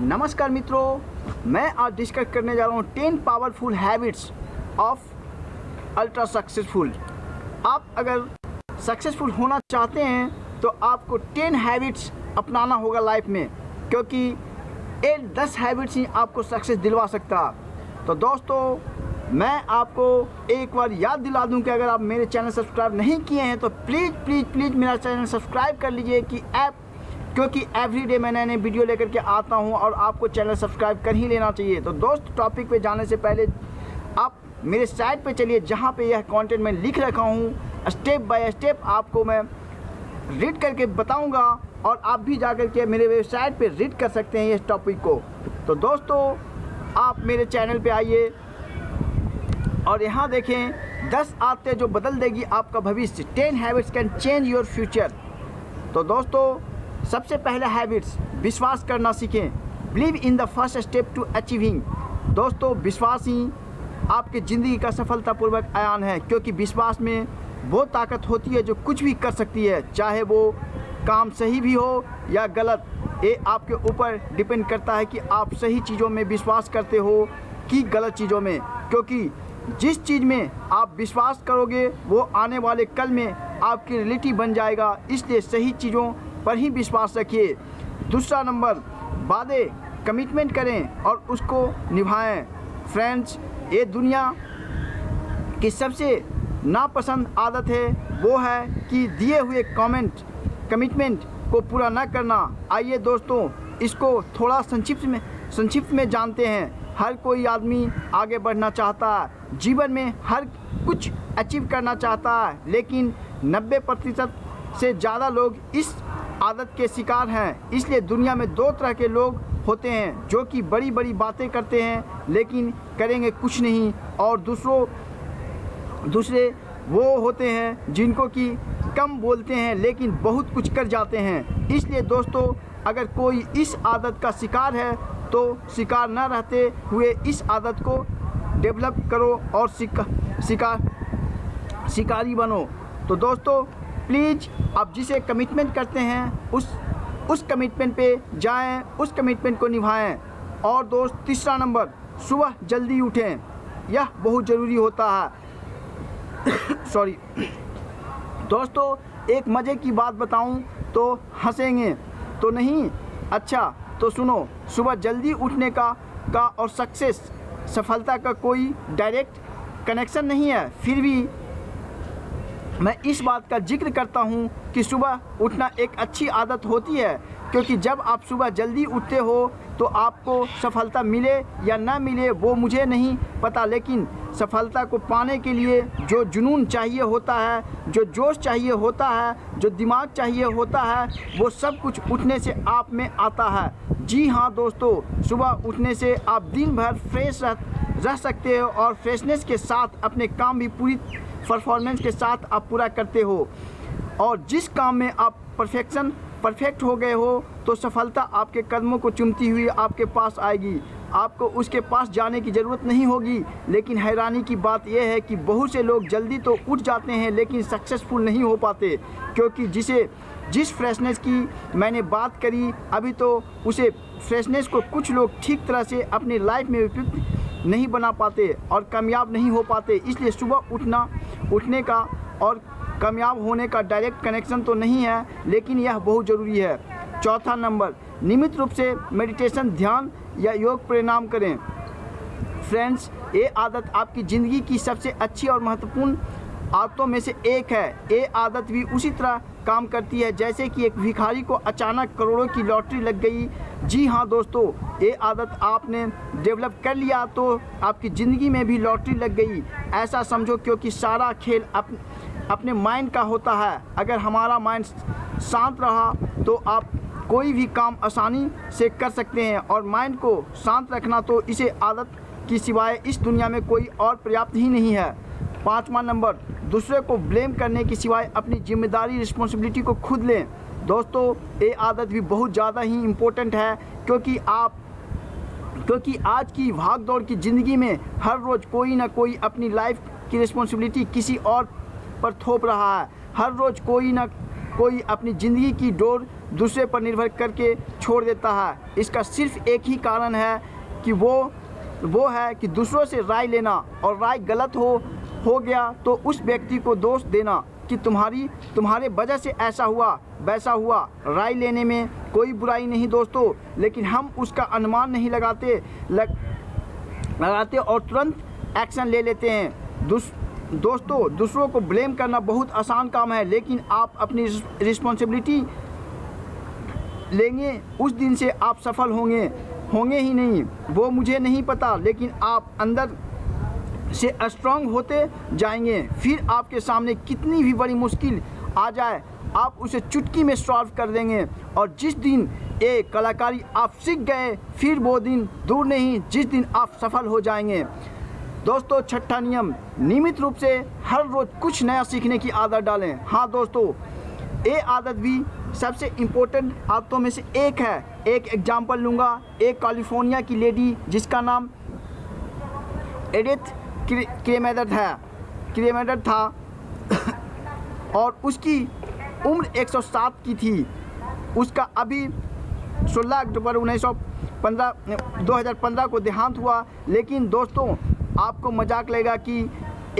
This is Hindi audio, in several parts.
नमस्कार मित्रों, मैं आज डिस्कस करने जा रहा हूँ 10 powerful habits of ultra successful. आप अगर सक्सेसफुल होना चाहते हैं तो आपको 10 हैबिट्स अपनाना होगा लाइफ में, क्योंकि ये 10 हैबिट्स ही आपको सक्सेस दिलवा सकता। तो दोस्तों, मैं आपको एक बार याद दिला दूं कि अगर आप मेरे चैनल सब्सक्राइब नहीं किए हैं तो प्लीज़ मेरा चैनल सब्सक्राइब कर लीजिए क्योंकि एवरीडे मैं नए वीडियो लेकर के आता हूं और आपको चैनल सब्सक्राइब कर ही लेना चाहिए। तो दोस्त, टॉपिक पे जाने से पहले आप मेरे साइट पे चलिए, जहां पे यह कंटेंट मैं लिख रखा हूं। स्टेप बाय स्टेप आपको मैं रीड करके बताऊंगा और आप भी जा करके मेरे वेबसाइट पे रीड कर सकते हैं इस टॉपिक को। तो दोस्तों, आप मेरे चैनल पे आइए और यहाँ देखें 10 आदतें जो बदल देगी आपका भविष्य। 10 habits can change your future. तो दोस्तों, सबसे पहला हैबिट्स, विश्वास करना सीखें। Believe in the first step to achieving. दोस्तों, विश्वास ही आपकी ज़िंदगी का सफलतापूर्वक आयान है, क्योंकि विश्वास में वो ताकत होती है जो कुछ भी कर सकती है, चाहे वो काम सही भी हो या गलत। ये आपके ऊपर डिपेंड करता है कि आप सही चीज़ों में विश्वास करते हो कि गलत चीज़ों में, क्योंकि जिस चीज़ में आप विश्वास करोगे वो आने वाले कल में आपकी रियलिटी बन जाएगा। इसलिए सही चीज़ों पर ही विश्वास रखिए। दूसरा नंबर, वादे कमिटमेंट करें और उसको निभाएं। फ्रेंड्स, ये दुनिया की सबसे नापसंद आदत है वो है कि दिए हुए कमिटमेंट को पूरा न करना। आइए दोस्तों, इसको थोड़ा संक्षिप्त में जानते हैं। हर कोई आदमी आगे बढ़ना चाहता है, जीवन में हर कुछ अचीव करना चाहता है, लेकिन 90% से ज़्यादा लोग इस आदत के शिकार हैं। इसलिए दुनिया में 2 तरह के लोग होते हैं, जो कि बड़ी बड़ी बातें करते हैं लेकिन करेंगे कुछ नहीं, और दूसरे वो होते हैं जिनको कि कम बोलते हैं लेकिन बहुत कुछ कर जाते हैं। इसलिए दोस्तों, अगर कोई इस आदत का शिकार है तो शिकार न रहते हुए इस आदत को डेवलप करो और शिकारी बनो। तो दोस्तों, प्लीज़ आप जिसे कमिटमेंट करते हैं उस कमिटमेंट पे जाएं, उस कमिटमेंट को निभाएं। और दोस्त, तीसरा नंबर, सुबह जल्दी उठें। यह बहुत ज़रूरी होता है। सॉरी दोस्तों, एक मज़े की बात बताऊं तो हंसेंगे तो नहीं। अच्छा तो सुनो, सुबह जल्दी उठने का और सफलता का कोई डायरेक्ट कनेक्शन नहीं है, फिर भी मैं इस बात का जिक्र करता हूँ कि सुबह उठना एक अच्छी आदत होती है, क्योंकि जब आप सुबह जल्दी उठते हो तो आपको सफलता मिले या ना मिले वो मुझे नहीं पता, लेकिन सफलता को पाने के लिए जो जुनून चाहिए होता है, जो जोश चाहिए होता है, जो दिमाग चाहिए होता है, वो सब कुछ उठने से आप में आता है। जी हाँ दोस्तों, सुबह उठने से आप दिन भर फ्रेश रह सकते हो और फ्रेशनेस के साथ अपने काम भी पूरी परफॉर्मेंस के साथ आप पूरा करते हो। और जिस काम में आप परफेक्ट हो गए हो तो सफलता आपके कदमों को चूमती हुई आपके पास आएगी। आपको उसके पास जाने की ज़रूरत नहीं होगी। लेकिन हैरानी की बात यह है कि बहुत से लोग जल्दी तो उठ जाते हैं लेकिन सक्सेसफुल नहीं हो पाते, क्योंकि जिस फ्रेशनेस की मैंने बात करी अभी, तो उसे फ्रेशनेस को कुछ लोग ठीक तरह से अपनी लाइफ में उपयुक्त नहीं बना पाते और कामयाब नहीं हो पाते। इसलिए सुबह उठने का और कामयाब होने का डायरेक्ट कनेक्शन तो नहीं है, लेकिन यह बहुत ज़रूरी है। चौथा नंबर, नियमित रूप से मेडिटेशन, ध्यान या योग प्राणायाम करें। फ्रेंड्स, ये आदत आपकी ज़िंदगी की सबसे अच्छी और महत्वपूर्ण आदतों में से एक है। ये आदत भी उसी तरह काम करती है जैसे कि एक भिखारी को अचानक करोड़ों की लॉटरी लग गई। जी हाँ दोस्तों, ये आदत आपने डेवलप कर लिया तो आपकी ज़िंदगी में भी लॉटरी लग गई, ऐसा समझो, क्योंकि सारा खेल अपने माइंड का होता है। अगर हमारा माइंड शांत रहा तो आप कोई भी काम आसानी से कर सकते हैं, और माइंड को शांत रखना तो इसे आदत की सिवाय इस दुनिया में कोई और पर्याप्त ही नहीं है। 5वां नंबर, दूसरे को ब्लेम करने की सिवाय अपनी जिम्मेदारी रिस्पॉन्सिबिलिटी को खुद लें। दोस्तों, ये आदत भी बहुत ज़्यादा ही इम्पोर्टेंट है, क्योंकि आज की भाग दौड़ की ज़िंदगी में हर रोज़ कोई ना कोई अपनी लाइफ की रिस्पॉन्सिबिलिटी किसी और पर थोप रहा है। हर रोज़ कोई ना कोई अपनी ज़िंदगी की डोर दूसरे पर निर्भर करके छोड़ देता है। इसका सिर्फ एक ही कारण है कि वो है कि दूसरों से राय लेना, और राय गलत हो गया तो उस व्यक्ति को दोष देना कि तुम्हारे वजह से ऐसा हुआ वैसा हुआ। राय लेने में कोई बुराई नहीं दोस्तों, लेकिन हम उसका अनुमान नहीं लगाते और तुरंत एक्शन ले लेते हैं। दोस्तों, दूसरों को ब्लेम करना बहुत आसान काम है, लेकिन आप अपनी रिस्पॉन्सिबिलिटी लेंगे उस दिन से आप सफल होंगे ही नहीं। वो मुझे नहीं पता, लेकिन आप अंदर से स्ट्रांग होते जाएंगे। फिर आपके सामने कितनी भी बड़ी मुश्किल आ जाए, आप उसे चुटकी में सॉल्व कर देंगे। और जिस दिन ये कलाकारी आप सीख गए, फिर वो दिन दूर नहीं जिस दिन आप सफल हो जाएंगे। दोस्तों, छठा नियम, नियमित रूप से हर रोज़ कुछ नया सीखने की आदत डालें। हाँ दोस्तों, ये आदत भी सबसे इम्पोर्टेंट आदतों में से एक है। एक एग्जाम्पल लूँगा। एक कैलिफोर्निया की लेडी जिसका नाम एडिथ क्रेमेडर था और उसकी उम्र 107 की थी। उसका अभी 16 अक्टूबर 2015 को देहांत हुआ। लेकिन दोस्तों, आपको मजाक लगेगा कि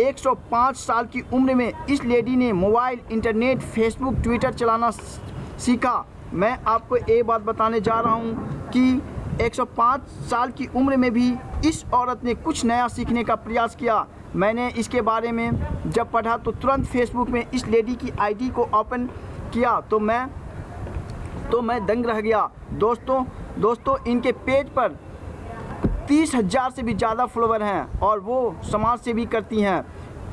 105 साल की उम्र में इस लेडी ने मोबाइल, इंटरनेट, फेसबुक, ट्विटर चलाना सीखा। मैं आपको ये बात बताने जा रहा हूँ कि 105 साल की उम्र में भी इस औरत ने कुछ नया सीखने का प्रयास किया। मैंने इसके बारे में जब पढ़ा तो तुरंत फेसबुक में इस लेडी की आईडी को ओपन किया तो मैं दंग रह गया। दोस्तों, इनके पेज पर 30,000 से भी ज़्यादा फॉलोवर हैं और वो समाज सेवी करती हैं।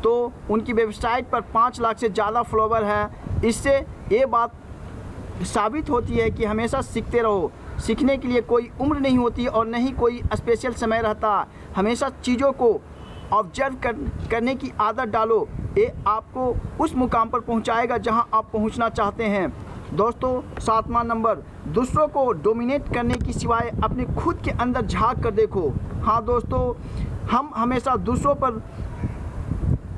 तो उनकी वेबसाइट पर 5 लाख से ज़्यादा फॉलोवर हैं। इससे ये बात साबित होती है कि हमेशा सीखते रहो। सीखने के लिए कोई उम्र नहीं होती और न ही कोई स्पेशल समय रहता। हमेशा चीज़ों को ऑब्जर्व करने की आदत डालो। ये आपको उस मुकाम पर पहुंचाएगा जहां आप पहुंचना चाहते हैं। दोस्तों, 7वां नंबर, दूसरों को डोमिनेट करने की सिवाय अपने खुद के अंदर झांक कर देखो। हाँ दोस्तों, हम हमेशा दूसरों पर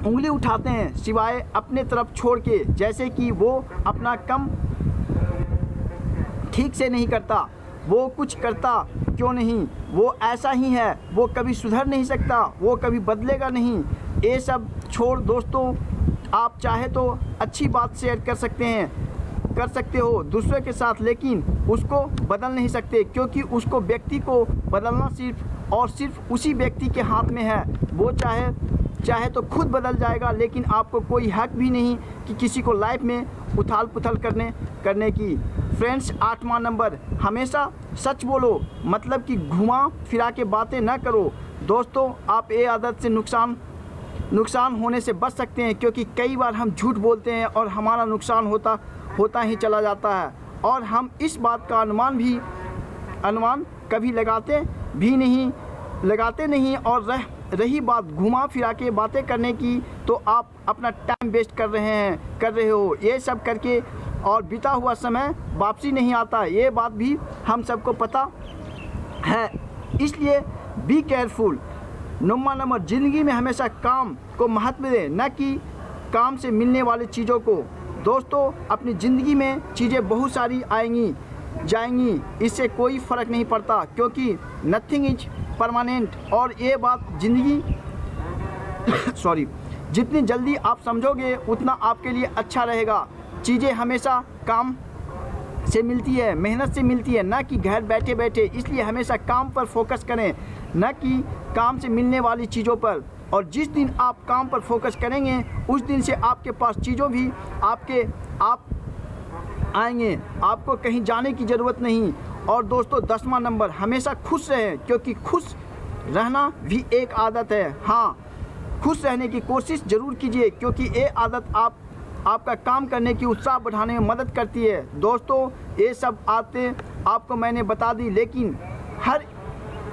उंगली उठाते हैं सिवाय अपने तरफ छोड़ के, जैसे कि वो अपना काम ठीक से नहीं करता, वो कुछ करता क्यों नहीं, वो ऐसा ही है, वो कभी सुधर नहीं सकता, वो कभी बदलेगा नहीं। ये सब छोड़ दोस्तों, आप चाहे तो अच्छी बात शेयर कर सकते हो दूसरे के साथ, लेकिन उसको बदल नहीं सकते, क्योंकि उसको व्यक्ति को बदलना सिर्फ उसी व्यक्ति के हाथ में है। वो चाहे तो खुद बदल जाएगा, लेकिन आपको कोई हक भी नहीं कि किसी को लाइफ में उथाल पुथल करने की। फ्रेंड्स, 8वां नंबर, हमेशा सच बोलो, मतलब कि घुमा फिरा के बातें ना करो। दोस्तों, आप ये आदत से नुकसान होने से बच सकते हैं, क्योंकि कई बार हम झूठ बोलते हैं और हमारा नुकसान होता ही चला जाता है और हम इस बात का अनुमान कभी लगाते नहीं। और रही बात घुमा फिरा के बातें करने की, तो आप अपना टाइम वेस्ट कर रहे हो। ये सब करके और बीता हुआ समय वापसी नहीं आता, ये बात भी हम सबको पता है। इसलिए बी केयरफुल। 9वां नंबर, ज़िंदगी में हमेशा काम को महत्व दें, न कि काम से मिलने वाली चीज़ों को। दोस्तों, अपनी ज़िंदगी में चीज़ें बहुत सारी आएंगी जाएंगी, इससे कोई फ़र्क नहीं पड़ता, क्योंकि नथिंग इज परमानेंट। और ये बात जितनी जल्दी आप समझोगे उतना आपके लिए अच्छा रहेगा। चीज़ें हमेशा काम से मिलती है, मेहनत से मिलती है, ना कि घर बैठे बैठे। इसलिए हमेशा काम पर फोकस करें, ना कि काम से मिलने वाली चीज़ों पर। और जिस दिन आप काम पर फोकस करेंगे, उस दिन से आपके पास चीज़ों भी आप आएंगे, आपको कहीं जाने की ज़रूरत नहीं। और दोस्तों, 10वां नंबर, हमेशा खुश रहें, क्योंकि खुश रहना भी एक आदत है। हाँ, खुश रहने की कोशिश ज़रूर कीजिए, क्योंकि ये आदत आपका काम करने की उत्साह बढ़ाने में मदद करती है। दोस्तों, ये सब आदतें आपको मैंने बता दी, लेकिन हर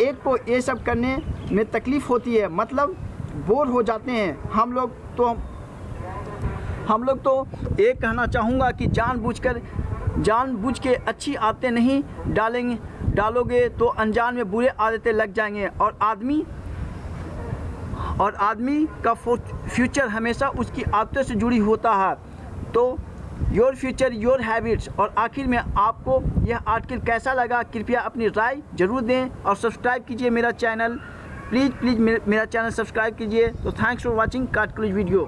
एक को ये सब करने में तकलीफ़ होती है, मतलब बोर हो जाते हैं हम लोग तो ये कहना चाहूँगा कि जानबूझ के अच्छी आदतें नहीं डालोगे तो अनजान में बुरे आदतें लग जाएंगे। और आदमी का फ्यूचर हमेशा उसकी आदतों से जुड़ी होता है। तो योर फ्यूचर योर हैबिट्स। और आखिर में आपको यह आर्टिकल कैसा लगा, कृपया अपनी राय जरूर दें और सब्सक्राइब कीजिए मेरा चैनल। प्लीज़ मेरा चैनल सब्सक्राइब कीजिए। तो thanks for watching card clues video.